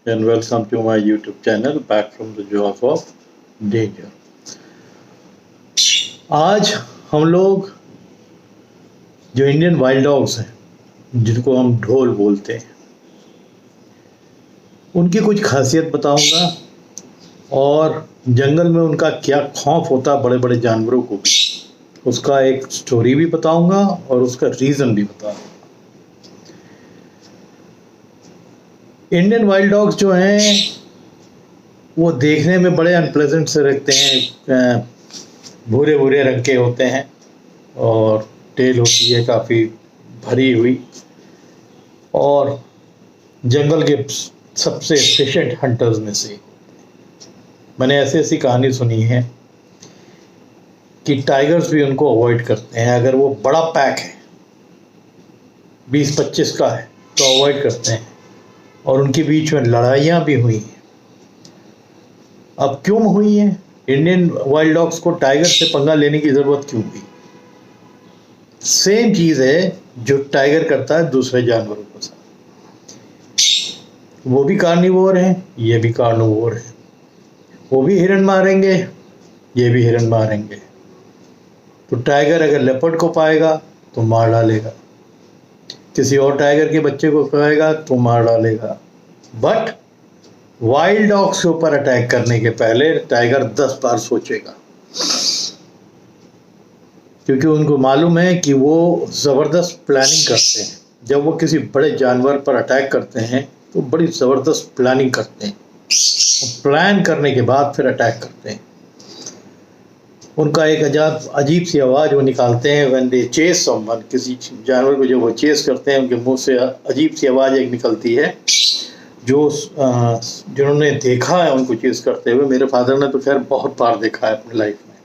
and welcome to my YouTube channel back from the jaws of danger। आज हम लोग जो इंडियन वाइल्ड डॉग्स हैं जिनको हम ढोल बोलते हैं उनकी कुछ खासियत बताऊंगा और जंगल में उनका क्या खौफ होता है बड़े बड़े जानवरों को भी, उसका एक स्टोरी भी बताऊंगा और उसका रीज़न भी बताऊंगा। इंडियन वाइल्ड डॉग्स जो हैं वो देखने में बड़े अनप्लेजेंट से लगते हैं, भूरे भूरे रंग के होते हैं और टेल होती है काफ़ी भरी हुई, और जंगल के सबसे एफिशिएंट हंटर्स में से। मैंने ऐसी कहानी सुनी है कि टाइगर्स भी उनको अवॉइड करते हैं। अगर वो बड़ा पैक है 20-25 का है तो अवॉइड करते हैं, और उनके बीच में लड़ाइयाँ भी हुई हैं। अब क्यों हुई हैं? इंडियन वाइल्ड डॉग्स को टाइगर से पंगा लेने की ज़रूरत क्यों हुई? सेम चीज़ है जो टाइगर करता है दूसरे जानवरों के साथ। वो भी कार्निवोर हैं, ये भी कार्निवोर है। वो भी हिरन मारेंगे, ये भी हिरन मारेंगे। तो टाइगर अगर लेपर्ड को पाएगा तो मार डालेगा, किसी और टाइगर के बच्चे को खाएगा तो मार डालेगा। बट वाइल्ड डॉग्स के ऊपर अटैक करने के पहले टाइगर 10 बार सोचेगा, क्योंकि उनको मालूम है कि वो ज़बरदस्त प्लानिंग करते हैं। जब वो किसी बड़े जानवर पर अटैक करते हैं तो बड़ी ज़बरदस्त प्लानिंग करते हैं, प्लान करने के बाद फिर अटैक करते हैं। उनका एक अजीब सी आवाज़ वो निकालते हैं व्हेन दे चेस समवन। किसी जानवर को जब वो चेस करते हैं उनके मुंह से अजीब सी आवाज़ एक निकलती है। जो जिन्होंने देखा है उनको चेस करते हुए, मेरे फादर ने तो खैर बहुत बार देखा है अपनी लाइफ में,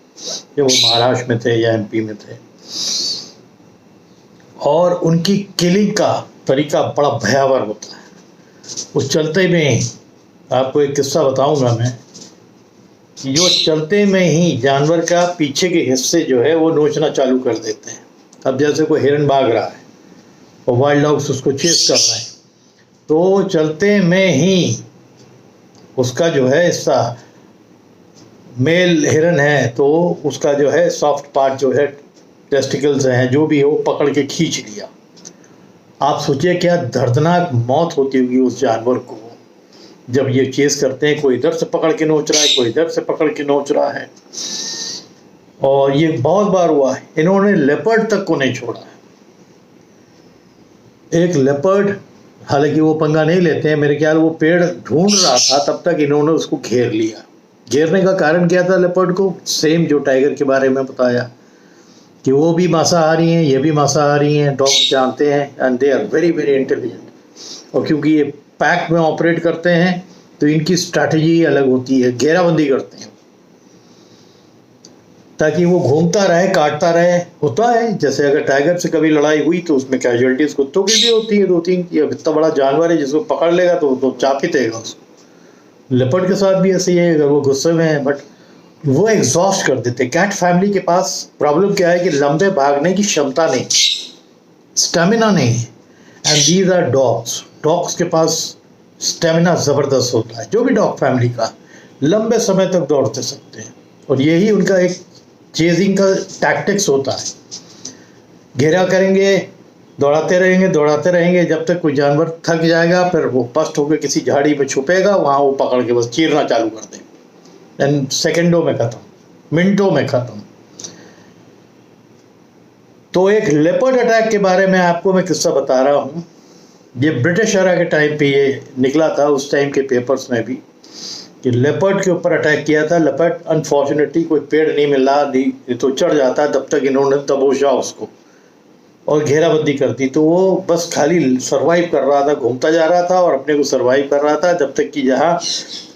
जब वो महाराष्ट्र में थे या एमपी में थे। और उनकी किलिंग का तरीका बड़ा भयावह होता है। उस चलते में आपको एक किस्सा बताऊंगा मैं कि जो चलते में ही जानवर का पीछे के हिस्से जो है वो नोचना चालू कर देते हैं। अब जैसे कोई हिरन भाग रहा है और वाइल्ड डॉग्स उसको चेस कर रहे हैं, तो चलते में ही उसका जो है हिस्सा, मेल हिरन है तो उसका जो है सॉफ्ट पार्ट जो है टेस्टिकल्स हैं जो भी है वो पकड़ के खींच लिया। आप सोचिए क्या दर्दनाक मौत होती होगी उस जानवर को जब ये चेस करते हैं। कोई इधर से पकड़ के नोच रहा है, कोई इधर से पकड़ के नोच रहा है, और ये बहुत बार हुआ है। इन्होंने लेपर्ड तक को नहीं छोड़ा है। एक लेपर्ड, हालांकि वो पंगा नहीं लेते हैं, मेरे ख्याल वो पेड़ ढूंढ रहा था तब तक इन्होंने उसको घेर लिया। घेरने का कारण क्या था लेपर्ड को? सेम जो टाइगर के बारे में बताया कि वो भी मांसाहारी हैं, ये भी मांसाहारी हैं। डॉग जानते हैं and they are very very intelligent. और क्योंकि ये पैक में ऑपरेट करते हैं तो इनकी स्ट्रैटेजी अलग होती है। घेराबंदी करते हैं ताकि वो घूमता रहे, काटता रहे। होता है जैसे अगर टाइगर से कभी लड़ाई हुई तो उसमें कैजुअलिटीज कुत्तों की भी होती है 2-3। ये इतना बड़ा जानवर है जिसको पकड़ लेगा तो चाप ही देगा उसको। लेपर्ड के साथ भी ऐसे ही है, अगर वो गुस्से में है, बट वो एग्जॉस्ट कर देते। कैट फैमिली के पास प्रॉब्लम क्या है कि लंबे भागने की क्षमता नहीं, स्टेमिना नहीं है। And these are dogs. Dogs के पास स्टेमिना ज़बरदस्त होता है। जो भी डॉग फैमिली का लंबे समय तक दौड़ते सकते हैं, और यही उनका एक चेजिंग का टैक्टिक्स होता है। घेरा करेंगे, दौड़ाते रहेंगे जब तक कोई जानवर थक जाएगा, फिर वो पस्ट होकर किसी झाड़ी में छुपेगा, वहाँ वो पकड़ के बस चीरना चालू कर देंगे। एंड सेकेंडों में ख़त्म, मिनटों में ख़त्म। तो एक लेपर्ड अटैक के बारे में आपको मैं किस्सा बता रहा हूँ। ये ब्रिटिश एरा के टाइम पे ये निकला था, उस टाइम के पेपर्स में भी, कि लेपर्ड के ऊपर अटैक किया था। लेपर्ड अनफॉर्चुनेटली कोई पेड़ नहीं मिला, तो चढ़ जाता है, तब तक इन्होंने दबोचा उसको और घेराबंदी कर दी। तो वो बस खाली सरवाइव कर रहा था, घूमता जा रहा था और अपने को सरवाइव कर रहा था, जब तक कि जहाँ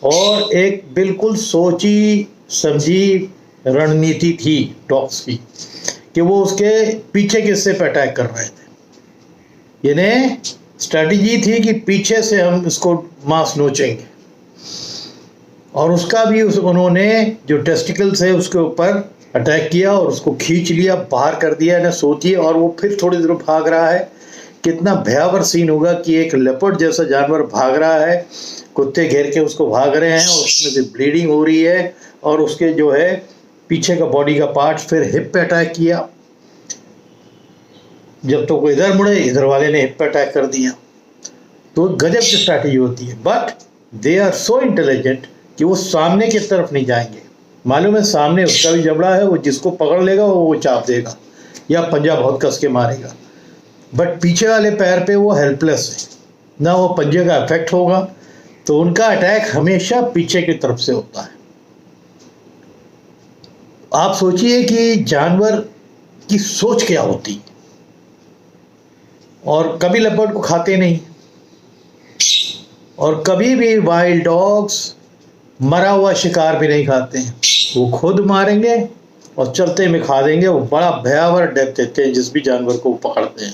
और एक बिल्कुल सोची समझी रणनीति थी डॉग्स की कि वो उसके पीछे के हिस्से पर अटैक कर रहे थे। यानी स्ट्रैटेजी थी कि पीछे से हम इसको मांस नोचेंगे, और उसका भी उन्होंने जो टेस्टिकल्स है उसके ऊपर अटैक किया और उसको खींच लिया, बाहर कर दिया ना। सोचिए, और वो फिर थोड़ी देर भाग रहा है कितना भयावह सीन होगा कि एक लेपर्ड जैसा जानवर भाग रहा है, कुत्ते घेर के उसको भाग रहे हैं और उसमें से ब्लीडिंग हो रही है और उसके जो है पीछे का बॉडी का पार्ट, फिर हिप पे अटैक किया। जब तो कोई इधर मुड़े, इधर वाले ने हिप पे अटैक कर दिया। तो गजब की स्ट्रैटेजी होती है, but they are so intelligent कि वो सामने की तरफ नहीं जाएंगे। मालूम है सामने उसका भी जबड़ा है, वो जिसको पकड़ लेगा वो चाप देगा या पंजा बहुत कस के मारेगा, बट पीछे वाले पैर पे वो हेल्पलेस है, ना वो पंजे का इफेक्ट होगा। तो उनका अटैक हमेशा पीछे की तरफ से होता है। आप सोचिए कि जानवर की सोच क्या होती है। और कभी लेपर्ड को खाते नहीं, और कभी भी वाइल्ड डॉग्स मरा हुआ शिकार भी नहीं खाते हैं। वो खुद मारेंगे और चलते में खा देंगे। वो बड़ा भयावह डेथ देते हैं जिस भी जानवर को वो पकड़ते हैं।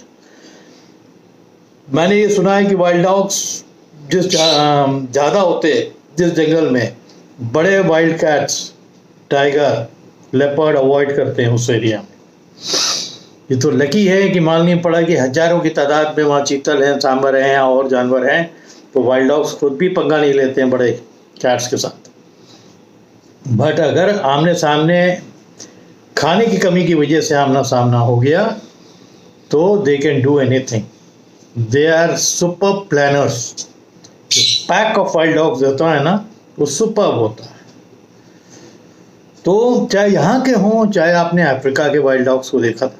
मैंने ये सुना है कि वाइल्ड डॉग्स जिस ज़्यादा होते हैं जिस जंगल में, बड़े wild cats, tiger, leopard avoid करते हैं उस एरिया में। ये तो लकी है कि मालूम नहीं पड़ा कि हजारों की तादाद में वहाँ चीतल हैं, सांबर हैं या और जानवर हैं, तो वाइल्ड डॉग्स खुद भी पंगा नहीं लेते हैं बड़े कैट्स के साथ। बट अगर आमने सामने खाने की कमी की वजह से आमना सामना हो गया तो they can do anything. They are super planners. जो पैक ऑफ वाइल्ड डॉग्स होता है ना, वो सुपर होता है। तो चाहे यहाँ के हों, चाहे आपने अफ्रीका के वाइल्ड डॉग्स को देखा था,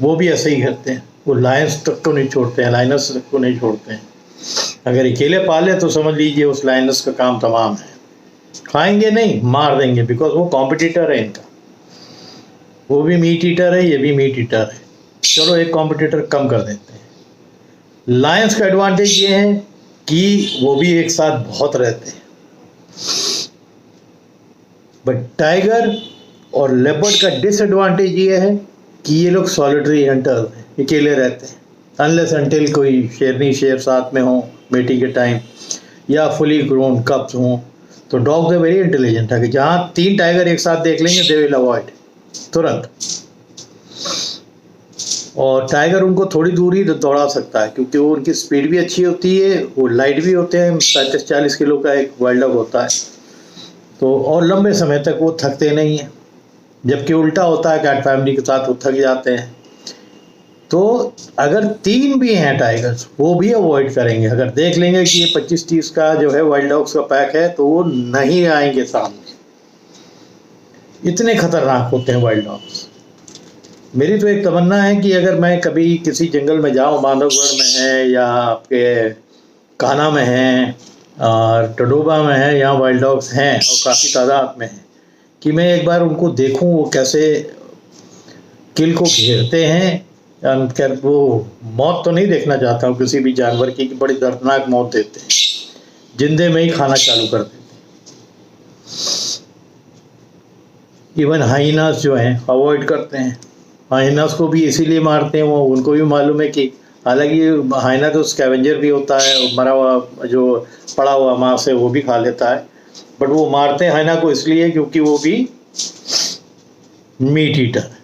वो भी ऐसे ही करते हैं। वो लायंस तक को नहीं छोड़ते हैं, लाइनस तक को नहीं छोड़ते हैं। अगर अकेले पाले तो समझ लीजिए उस लाइनस का काम तमाम है। खाएंगे नहीं, मार देंगे, बिकॉज वो कॉम्पिटिटर है इनका। वो भी मीट ईटर है, ये भी मीट ईटर है। चलो एक कॉम्पिटिटर कम कर देते हैं। लायंस का एडवांटेज ये है कि वो भी एक साथ बहुत रहते हैं, बट टाइगर और लेपर्ड का डिसएडवांटेज ये है कि ये लोग सॉलिटरी हंटर हैं, अकेले रहते हैं। अनलेस अनटिल कोई शेरनी शेर साथ में हो मेटिंग के टाइम, या फुली ग्रोन कप्स हों। तो डॉग्स है वेरी इंटेलिजेंट है कि जहाँ 3 टाइगर एक साथ देख लेंगे दे विल अवॉइड तुरंत। और टाइगर उनको थोड़ी दूर ही दौड़ा सकता है क्योंकि वो उनकी स्पीड भी अच्छी होती है, वो लाइट भी होते हैं। 35-40 किलो का एक वाइल्ड डॉग होता है, तो और लंबे समय तक वो थकते नहीं हैं। जबकि उल्टा होता है, कैट फैमिली के साथ वो थक जाते हैं। तो अगर 3 भी हैं टाइगर्स, वो भी अवॉइड करेंगे। अगर देख लेंगे कि ये 25-30 का जो है वाइल्ड डॉग्स का पैक है, तो वो नहीं आएंगे सामने। इतने खतरनाक होते हैं वाइल्ड डॉग्स। मेरी तो एक तमन्ना है कि अगर मैं कभी किसी जंगल में जाऊं, बांधवगढ़ में है या आपके कान्हा में है और टडोबा में है, यहाँ वाइल्ड डॉग्स हैं और काफ़ी तादाद में हैं, कि मैं एक बार उनको देखूं वो कैसे किल को घेरते हैं। खैर वो मौत तो नहीं देखना चाहता हूँ किसी भी जानवर की, कि बड़ी दर्दनाक मौत देते हैं, जिंदे में ही खाना चालू कर देते हैं। इवन हाइनास जो हैं अवॉइड करते हैं। हाइनास को भी इसीलिए मारते हैं, वो उनको भी मालूम है कि हालांकि हाइना तो स्कैवेंजर भी होता है, मरा हुआ जो पड़ा हुआ मांस है वो भी खा लेता है, बट वो मारते हैं हाइना को इसलिए क्योंकि वो भी मीट ईटर है।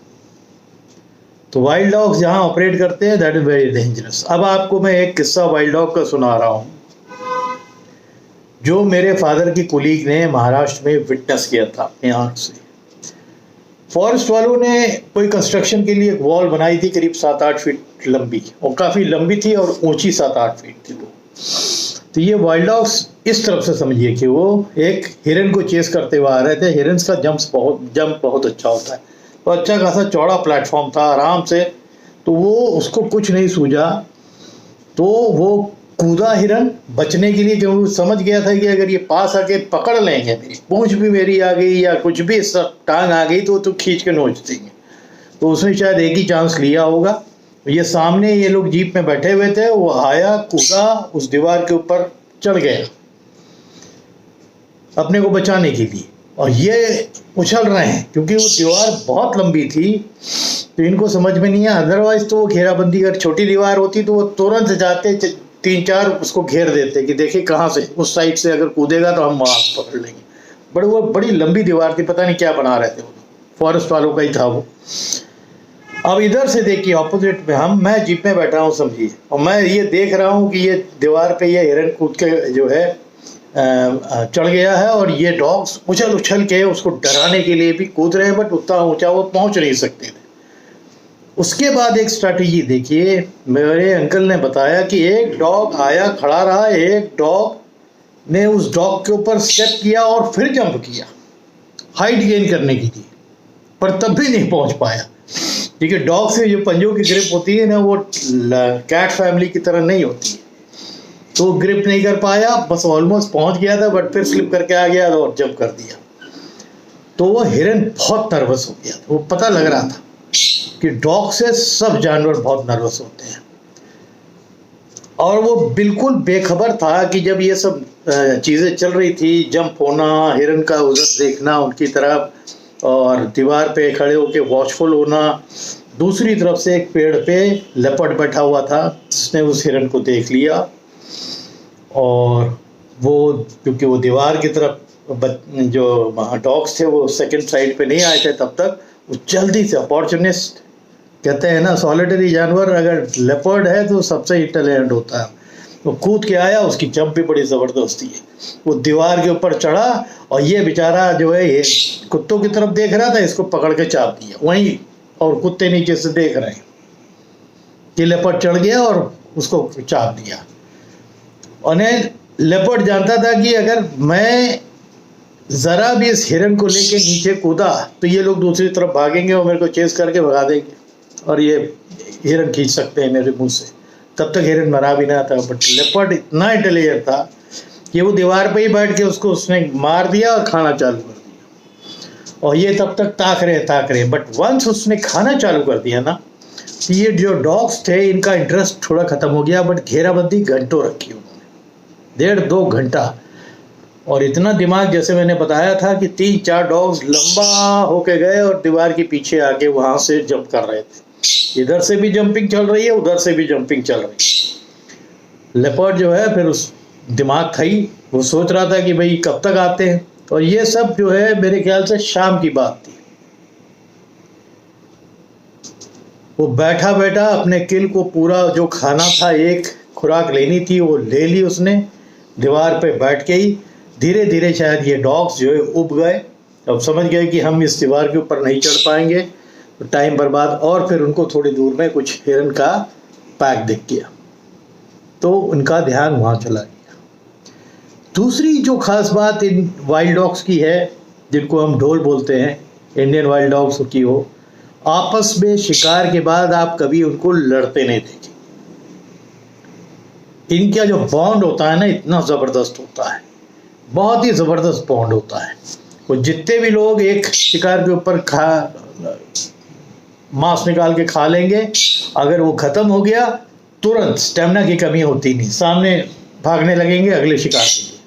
तो वाइल्ड डॉग्स जहाँ ऑपरेट करते हैं दैट इज वेरी डेंजरस। अब आपको मैं एक किस्सा वाइल्ड डॉग का सुना रहा हूँ जो मेरे फादर की कुलीग ने महाराष्ट्र में विटनेस किया था अपनी आँख से। फॉरेस्ट वालों ने कोई कंस्ट्रक्शन के लिए एक वॉल बनाई थी करीब 7-8 फीट लंबी, और काफ़ी लंबी थी और ऊंची 7-8 फीट थी। तो ये वाइल्ड डॉग्स इस तरफ से समझिए कि वो एक हिरन को चेस करते हुए आ रहे थे। हिरन का जंप बहुत अच्छा होता है, तो अच्छा खासा चौड़ा प्लेटफॉर्म था आराम से। तो वो उसको कुछ नहीं सूझा, तो वो कूदा हिरन बचने के लिए, क्योंकि वो समझ गया था कि अगर ये पास आके पकड़ लेंगे, मेरी पूंछ भी मेरी आ गई या कुछ भी टांग आ गई तो खींच के नोच देंगे। तो उसने शायद एक ही चांस लिया होगा। ये सामने ये लोग जीप में बैठे हुए थे, वो आया, कूदा, उस दीवार के ऊपर चढ़ गया अपने को बचाने के लिए, और ये उछल रहे हैं क्योंकि वो दीवार बहुत लंबी थी। तो इनको समझ में नहीं आया, अदरवाइज तो वो घेराबंदी, अगर छोटी दीवार होती तो वो तुरंत जाते 3-4 उसको घेर देते कि देखिए कहाँ से, उस साइड से अगर कूदेगा तो हम वहाँ पकड़ लेंगे। वो बड़ी लंबी दीवार थी, पता नहीं क्या बना रहे थे वो, फॉरेस्ट वालों का ही था वो। अब इधर से देखिए ऑपोजिट में मैं जीप में बैठा हूँ समझिए, और मैं ये देख रहा हूँ कि ये दीवार पे ये हिरन कूद के जो है चढ़ गया है, और ये डॉग्स उछल उछल के उसको डराने के लिए भी कूद रहे हैं, बट उतना ऊंचा वो पहुंच नहीं सकते थे। उसके बाद एक स्ट्रैटेजी देखिए, मेरे अंकल ने बताया कि एक डॉग आया खड़ा रहा, एक डॉग ने उस डॉग के ऊपर स्टेप किया और फिर जंप किया हाइट गेन करने के लिए, पर तब भी नहीं पहुंच पाया, क्योंकि डॉग से जो पंजों की ग्रिप होती है ना, वो कैट फैमिली की तरह नहीं होती है, तो ग्रिप नहीं कर पाया, बस ऑलमोस्ट पहुंच गया था, बट फिर स्लिप करके आ गया और जंप कर दिया। तो वो हिरन बहुत नर्वस हो गया था, वो पता लग रहा था कि डॉग से सब जानवर बहुत नर्वस होते हैं, और वो बिल्कुल बेखबर था कि जब ये सब चीज़ें चल रही थी, जंप होना, हिरन का उधर देखना उनकी तरफ, और दीवार पे खड़े होकर वॉचफुल होना, दूसरी तरफ से एक पेड़ पे लेपर्ड बैठा हुआ था जिसने उस हिरन को देख लिया, और वो क्योंकि वो दीवार की तरफ जो डॉग्स थे वो सेकंड साइड पे नहीं आए थे तब तक, वो जल्दी से अपॉर्चुनिस्ट कहते हैं ना, सॉलिटरी जानवर अगर लेपर्ड है तो सबसे इंटेलिजेंट होता है, वो कूद के आया, उसकी जंप भी बड़ी ज़बरदस्ती है, वो दीवार के ऊपर चढ़ा, और ये बेचारा जो है ये कुत्तों की तरफ देख रहा था, इसको पकड़ के चाप दिया वहीं, और कुत्ते नीचे से देख रहे हैं कि लेपर्ड चढ़ गया और उसको चाप दिया। और लेपर्ड जानता था कि अगर मैं ज़रा भी इस हिरन को लेके नीचे कूदा तो ये लोग दूसरी तरफ भागेंगे और मेरे को चेस करके भगा देंगे, और ये हिरन खींच सकते हैं मेरे मुंह से, तब तक हिरन मरा भी ना था। बट लेपर्ड इतना इंटेलिजेंट था कि वो दीवार पे ही बैठ के उसने मार दिया और खाना चालू कर दिया, और ये तब तक ताक रहे, बट वंस उसने खाना चालू कर दिया ना, तो ये जो डॉग्स थे इनका इंटरेस्ट थोड़ा ख़त्म हो गया, बट घेराबंदी घंटों रखी उन्होंने, 1.5-2 घंटा, और इतना दिमाग, जैसे मैंने बताया था कि 3-4 डॉग्स लंबा होके गए और दीवार के पीछे आके वहाँ से जंप कर रहे थे, इधर से भी जंपिंग चल रही है, उधर से भी जंपिंग चल रही है। लेपर्ड जो है फिर उस दिमाग खाई, वो सोच रहा था कि भाई कब तक आते हैं, और ये सब जो है मेरे ख्याल से शाम की बात थी। वो बैठा बैठा अपने किल को पूरा जो खाना था, एक खुराक लेनी थी वो ले ली उसने, दीवार पे बैठ के ही धीरे धीरे शायद ये डॉग्स जो है उब गए, अब समझ गए कि हम इस दीवार के ऊपर नहीं चढ़ पाएंगे, तो टाइम बर्बाद, और फिर उनको थोड़ी दूर में कुछ हिरन का पैक दिख गया, तो उनका ध्यान वहाँ चला गया। दूसरी जो खास बात इन वाइल्ड डॉग्स की है, जिनको हम ढोल बोलते हैं, इंडियन वाइल्ड डॉग्स की हो, आपस में शिकार के बाद आप कभी उनको लड़ते नहीं देखें। इनका जो बॉन्ड होता है ना, इतना ज़बरदस्त होता है, बहुत ही ज़बरदस्त बॉन्ड होता है। वो जितने भी लोग एक शिकार के ऊपर मांस निकाल के खा लेंगे, अगर वो ख़त्म हो गया तुरंत स्टेमिना की कमी होती नहीं, सामने भागने लगेंगे अगले शिकार के लिए।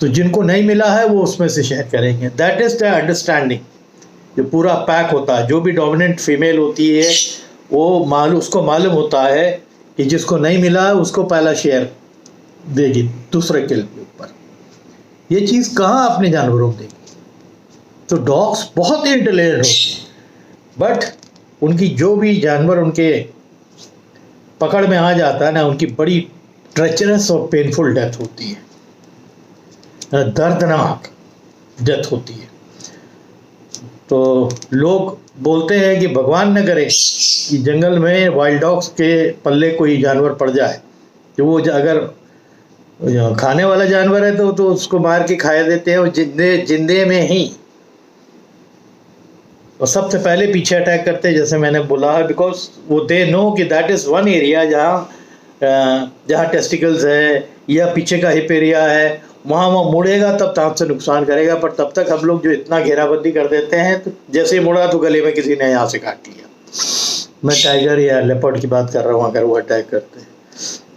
तो जिनको नहीं मिला है वो उसमें से शेयर करेंगे, दैट इज़ द अंडरस्टैंडिंग। जो पूरा पैक होता है, जो भी डोमिनेंट फीमेल होती है वो उसको मालूम होता है कि जिसको नहीं मिला है उसको पहला शेयर देगी दूसरे किल के ऊपर। ये चीज़ कहाँ अपने जानवरों में देगी? तो डॉग्स बहुत ही इंटेलिजेंट होते हैं, बट उनकी जो भी जानवर उनके पकड़ में आ जाता है ना, उनकी बड़ी ट्रेचरस और पेनफुल डेथ होती है, दर्दनाक डेथ होती है। तो लोग बोलते हैं कि भगवान न करे कि जंगल में वाइल्ड डॉग्स के पल्ले कोई जानवर पड़ जाए, कि वो अगर खाने वाला जानवर है तो उसको मार के खाया देते हैं, और जिंदे में ही और सबसे पहले पीछे अटैक करते हैं, जैसे मैंने बोला है, बिकॉज वो दे नो कि दैट इज़ वन एरिया जहाँ टेस्टिकल्स है या पीछे का हिप एरिया है, वहाँ वो मुड़ेगा तब दांत से नुकसान करेगा। पर तब तक हम लोग जो इतना घेराबंदी कर देते हैं, तो जैसे ही मुड़ा तो गले में किसी ने यहाँ से काट लिया। मैं टाइगर या लेपर्ड की बात कर रहा हूँ, अगर वो अटैक करते हैं।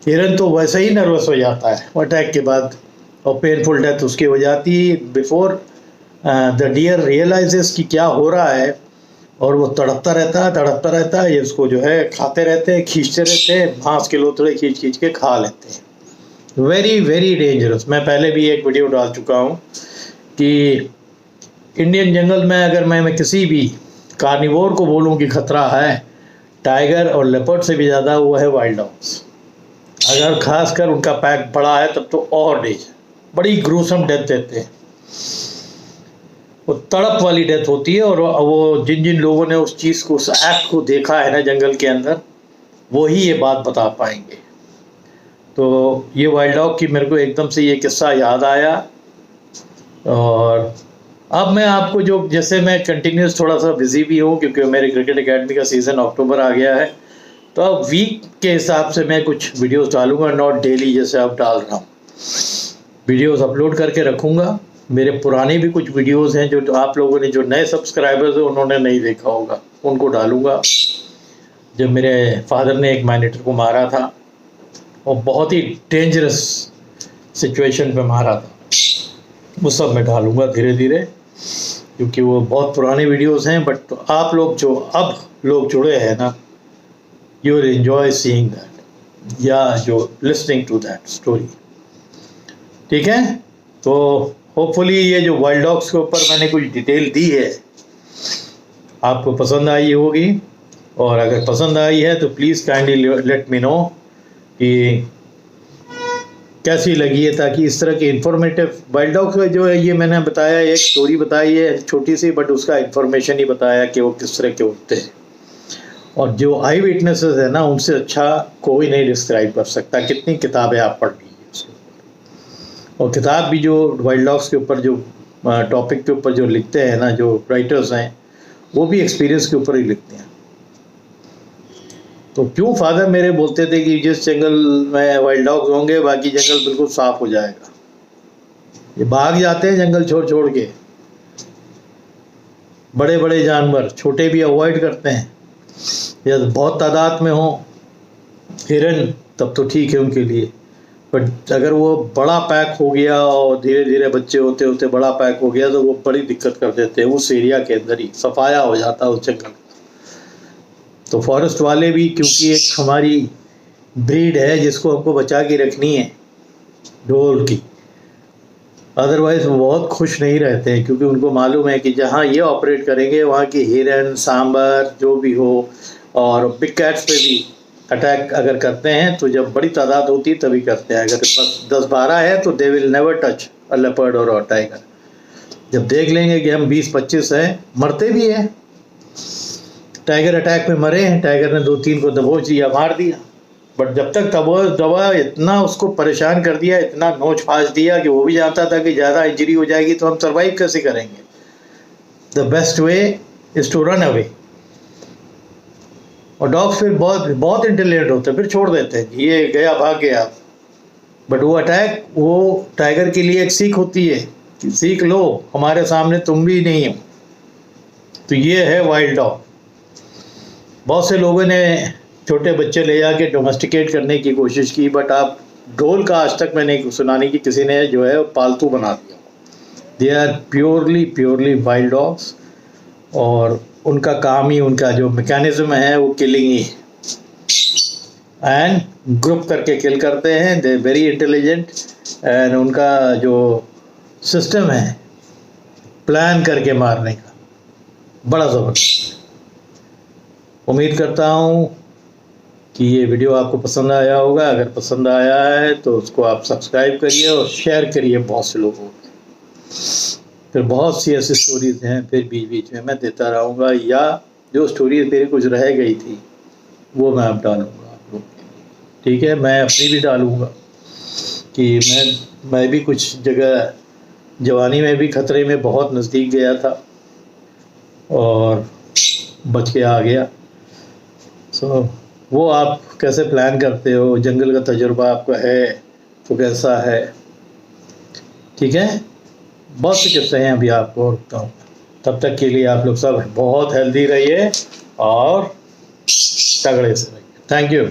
हिरन तो वैसे ही नर्वस हो जाता है अटैक के बाद, और पेनफुल डेथ उसकी हो जाती है बिफोर द डियर रियलाइजेस कि क्या हो रहा है, और वो तड़पता रहता है। ये उसको जो है खाते रहते हैं, खींचते रहते हैं, मांस के लोथड़े खींच के खा लेते हैं। Very very dangerous. मैं पहले भी एक वीडियो डाल चुका हूँ कि इंडियन जंगल में अगर मैं किसी भी कार्निवोर को बोलूँ कि खतरा है, टाइगर और लेपर्ड से भी ज़्यादा वो है वाइल्ड डॉग्स। अगर खासकर उनका पैक बड़ा है तब तो और डेंजर, बड़ी ग्रूसम डेथ देते हैं, वो तड़प वाली डेथ होती है। और वो जिन जिन लोगों ने उस चीज़ को, उस एक्ट को देखा है ना जंगल के अंदर, वो ही ये बात बता पाएंगे। तो ये वाइल्ड डॉग की मेरे को एकदम से ये किस्सा याद आया। और अब मैं आपको जो, जैसे मैं कंटिन्यूस थोड़ा सा बिजी भी हूँ क्योंकि मेरे क्रिकेट एकेडमी का सीज़न अक्टूबर आ गया है, तो अब वीक के हिसाब से मैं कुछ वीडियोस डालूंगा, नॉट डेली जैसे अब डाल रहा हूँ। वीडियोस अपलोड करके रखूँगा। मेरे पुराने भी कुछ वीडियोस हैं जो आप लोगों ने, जो नए सब्सक्राइबर्स हैं उन्होंने नहीं देखा होगा, उनको डालूँगा। जब मेरे फादर ने एक माइनेटर को मारा था और बहुत ही डेंजरस सिचुएशन पे मारा था, वो सब मैं डालूँगा धीरे धीरे, क्योंकि वो बहुत पुराने वीडियोस हैं। बट आप लोग जो अब लोग जुड़े हैं ना, you will enjoy seeing that, या जो लिसनिंग टू दैट स्टोरी। ठीक है, तो होपफुली ये जो वाइल्ड डॉग्स के ऊपर मैंने कुछ डिटेल दी है आपको पसंद आई होगी, और अगर पसंद आई है तो please kindly let me know कि कैसी लगी है, ताकि इस तरह के इंफॉर्मेटिव वाइल्ड डॉग्स का जो है, ये मैंने बताया, एक स्टोरी बताई है छोटी सी, बट उसका इंफॉर्मेशन ही बताया कि वो किस तरह के होते हैं। और जो आई विटनेसेस है ना, उनसे अच्छा कोई नहीं डिस्क्राइब कर सकता। कितनी किताबें आप पढ़ लीजिए उसके ऊपर, और किताब भी जो वाइल्ड डॉग्स के ऊपर, जो टॉपिक के ऊपर जो लिखते हैं ना, जो राइटर्स हैं, वो भी एक्सपीरियंस के ऊपर ही लिखते हैं। तो क्यों फादर मेरे बोलते थे कि जिस जंगल में वाइल्ड डॉग्स होंगे बाकी जंगल बिल्कुल साफ हो जाएगा। ये भाग जाते हैं जंगल छोड़ छोड़ के, बड़े बड़े जानवर, छोटे भी अवॉइड करते हैं। या बहुत तादाद में हो हिरन तब तो ठीक है उनके लिए, बट अगर वो बड़ा पैक हो गया और धीरे धीरे बच्चे होते होते बड़ा पैक हो गया तो वो बड़ी दिक्कत कर देते हैं। उस एरिया के अंदर ही सफाया हो जाता है उस जंगल। तो फॉरेस्ट वाले भी, क्योंकि एक हमारी ब्रीड है जिसको हमको बचा के रखनी है, ढोल की, अदरवाइज वो बहुत खुश नहीं रहते हैं, क्योंकि उनको मालूम है कि जहाँ ये ऑपरेट करेंगे वहाँ की हिरन, सांबर जो भी हो, और बिग कैट्स पे भी अटैक अगर करते हैं तो जब बड़ी तादाद होती है तभी करते हैं। अगर बस 10-12 है तो they will never touch a leopard और अ टाइगर। जब देख लेंगे कि हम 20-25 हैं, मरते भी हैं, टाइगर अटैक में मरे हैं, टाइगर ने 2-3 को दबोच दिया, मार दिया, बट जब तक दवा इतना उसको परेशान कर दिया, इतना नोच फाच दिया कि वो भी जानता था कि ज़्यादा इंजरी हो जाएगी तो हम सर्वाइव कैसे करेंगे। The best way is to run away. और डॉग्स फिर बहुत बहुत इंटेलिजेंट होते हैं, फिर छोड़ देते हैं, ये गया भाग गया। बट वो अटैक, वो टाइगर के लिए एक सीख होती है कि सीख लो, हमारे सामने तुम भी नहीं हो। तो ये है वाइल्ड डॉग। बहुत से लोगों ने छोटे बच्चे ले जाके डोमेस्टिकेट करने की कोशिश की, बट आप ढोल का आज तक मैंने सुनाने की किसी ने जो है पालतू बना दिया। They are purely wild dogs, और उनका काम ही, उनका जो मैकेनिज्म है वो किलिंग ही है, एंड ग्रुप करके किल करते हैं। दे वेरी इंटेलिजेंट, एंड उनका जो सिस्टम है प्लान करके मारने का बड़ा ज़बरदस्त। उम्मीद करता हूँ कि ये वीडियो आपको पसंद आया होगा। अगर पसंद आया है तो उसको आप सब्सक्राइब करिए और शेयर करिए बहुत से लोगों को। फिर बहुत सी ऐसी स्टोरीज़ हैं फिर बीच बीच में मैं देता रहूँगा, या जो स्टोरीज मेरी कुछ रह गई थी वो मैं अब डालूँगा आप लोग के लिए। ठीक है, मैं अपनी भी डालूँगा कि मैं भी कुछ जगह जवानी में भी खतरे में बहुत नज़दीक गया था और बच के आ गया। सो वो आप कैसे प्लान करते हो, जंगल का तजुर्बा आपका है तो कैसा है। ठीक है, बहुत से किस्से हैं अभी आपको बताऊँ। तब तक के लिए आप लोग सब बहुत हेल्दी रहिए और तगड़े से रहिए। Thank you.